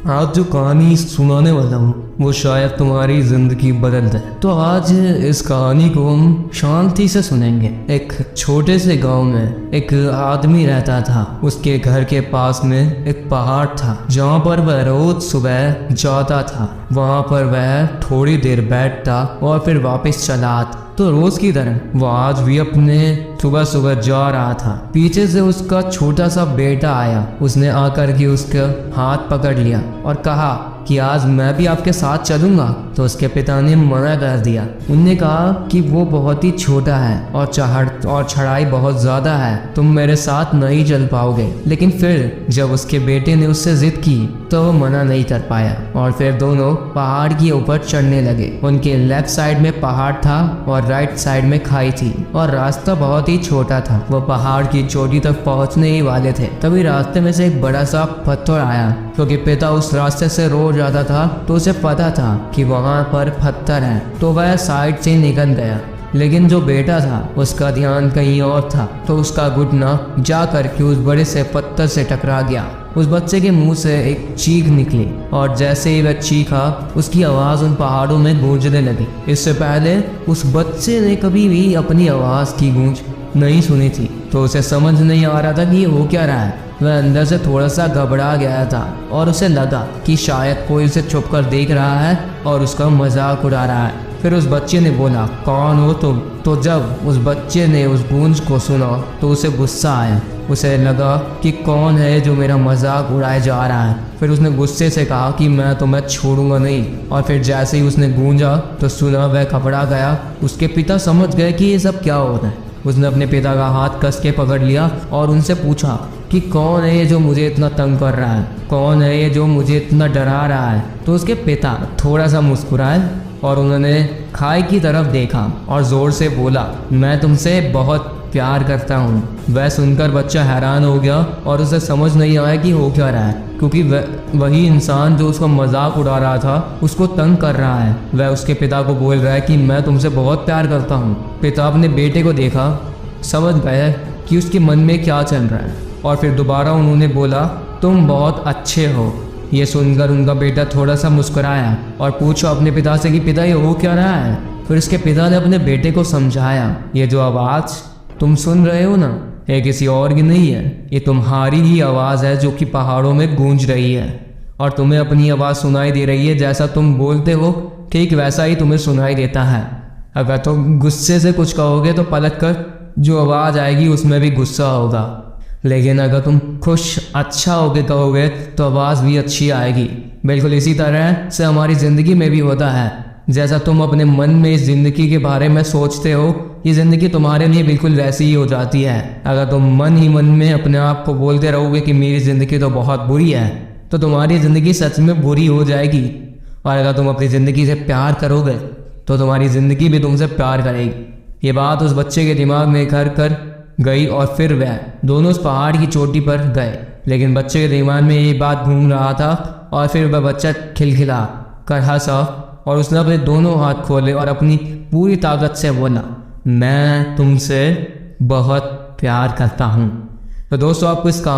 आज जो कहानी सुनाने वाला हूँ वो शायद तुम्हारी जिंदगी बदल दे। तो आज इस कहानी को हम शांति से सुनेंगे। एक छोटे से गांव में एक आदमी रहता था। उसके घर के पास में एक पहाड़ था जहाँ पर वह रोज सुबह जाता था। वहाँ पर वह थोड़ी देर बैठता और फिर वापस चला आता। तो रोज की तरह वो आज भी अपने सुबह सुबह जा रहा था। पीछे से उसका छोटा सा बेटा आया। उसने आकर के उसका हाथ पकड़ लिया और कहा कि आज मैं भी आपके साथ चलूंगा। तो उसके पिता ने मना कर दिया। उनने कहा कि वो बहुत ही छोटा है और चढ़ाई बहुत ज्यादा है, तुम मेरे साथ नहीं चल पाओगे। लेकिन फिर जब उसके बेटे ने उससे जिद की तो वो मना नहीं कर पाया और फिर दोनों पहाड़ के ऊपर चढ़ने लगे। उनके लेफ्ट साइड में पहाड़ था और राइट साइड में खाई थी और रास्ता बहुत ही छोटा था। वो पहाड़ की चोटी तक पहुंचने ही वाले थे, तभी रास्ते में से एक बड़ा सा पत्थर आया। क्योंकि पिता उस रास्ते से रोज जाता था तो उसे पता था कि वहां पर पत्थर है, तो वह साइड से निकल गया। लेकिन जो बेटा था उसका ध्यान कहीं और था, तो उसका घुटना जा करके उस बड़े से पत्थर से टकरा गया। उस बच्चे के मुंह से एक चीख निकली और जैसे ही वह चीखा उसकी आवाज़ उन पहाड़ों में गूंजने लगी। इससे पहले उस बच्चे ने कभी भी अपनी आवाज़ की गूंज नहीं सुनी थी, तो उसे समझ नहीं आ रहा था कि ये हो क्या रहा है। वह अंदर से थोड़ा सा घबरा गया था और उसे लगा कि शायद कोई उसे छुपकर देख रहा है और उसका मजाक उड़ा रहा है। फिर उस बच्चे ने बोला, कौन हो तुम? तो जब उस बच्चे ने उस गूंज को सुना तो उसे गुस्सा आया। उसे लगा कि कौन है जो मेरा मजाक उड़ाए जा रहा है। फिर उसने गुस्से से कहा कि मैं तुम्हें छोड़ूंगा नहीं। और फिर जैसे ही उसने गूंजा तो सुना वह घबरा गया। उसके पिता समझ गए कि ये सब क्या हो रहा है। उसने अपने पिता का हाथ कस के पकड़ लिया और उनसे पूछा कि कौन है ये जो मुझे इतना तंग कर रहा है, कौन है ये जो मुझे इतना डरा रहा है। तो उसके पिता थोड़ा सा मुस्कुराए और उन्होंने खाई की तरफ देखा और ज़ोर से बोला, मैं तुमसे बहुत प्यार करता हूँ। वह सुनकर बच्चा हैरान हो गया और उसे समझ नहीं आया कि हो क्या रहा है, क्योंकि वही इंसान जो उसका मजाक उड़ा रहा था उसको तंग कर रहा है। वह उसके पिता को बोल रहा है कि मैं तुमसे बहुत प्यार करता हूँ। पिता अपने बेटे को देखा, समझ गए कि उसके मन में क्या चल रहा है और फिर दोबारा उन्होंने बोला, तुम बहुत अच्छे हो। ये सुनकर उनका बेटा थोड़ा सा मुस्कुराया और पूछा अपने पिता से कि पिता ये हो क्या रहा है। फिर उसके पिता ने अपने बेटे को समझाया, ये जो आवाज़ तुम सुन रहे हो ना, ये किसी और की नहीं है, ये तुम्हारी ही आवाज़ है जो कि पहाड़ों में गूंज रही है और तुम्हें अपनी आवाज़ सुनाई दे रही है। जैसा तुम बोलते हो ठीक वैसा ही तुम्हें सुनाई देता है। अगर तुम गुस्से से कुछ कहोगे तो पलट कर जो आवाज़ आएगी उसमें भी गुस्सा होगा, लेकिन अगर तुम खुश अच्छा होके कहोगे तो आवाज़ भी अच्छी आएगी। बिल्कुल इसी तरह से हमारी ज़िंदगी में भी होता है। जैसा तुम अपने मन में इस ज़िंदगी के बारे में सोचते हो, ये ज़िंदगी तुम्हारे लिए बिल्कुल वैसी ही हो जाती है। अगर तुम मन ही मन में अपने आप को बोलते रहोगे कि मेरी ज़िंदगी तो बहुत बुरी है, तो तुम्हारी ज़िंदगी सच में बुरी हो जाएगी। और अगर तुम अपनी ज़िंदगी से प्यार करोगे तो तुम्हारी ज़िंदगी भी तुमसे प्यार करेगी। ये बात उस बच्चे के दिमाग में घर कर गई और फिर वह दोनों उस पहाड़ की चोटी पर गए। लेकिन बच्चे के दिमाग में ये बात घूम रहा था और फिर वह बच्चा खिलखिला कर हंसा और उसने अपने दोनों हाथ खोले और अपनी पूरी ताकत से बोला, मैं तुमसे बहुत प्यार करता हूँ। तो दोस्तों आपको इस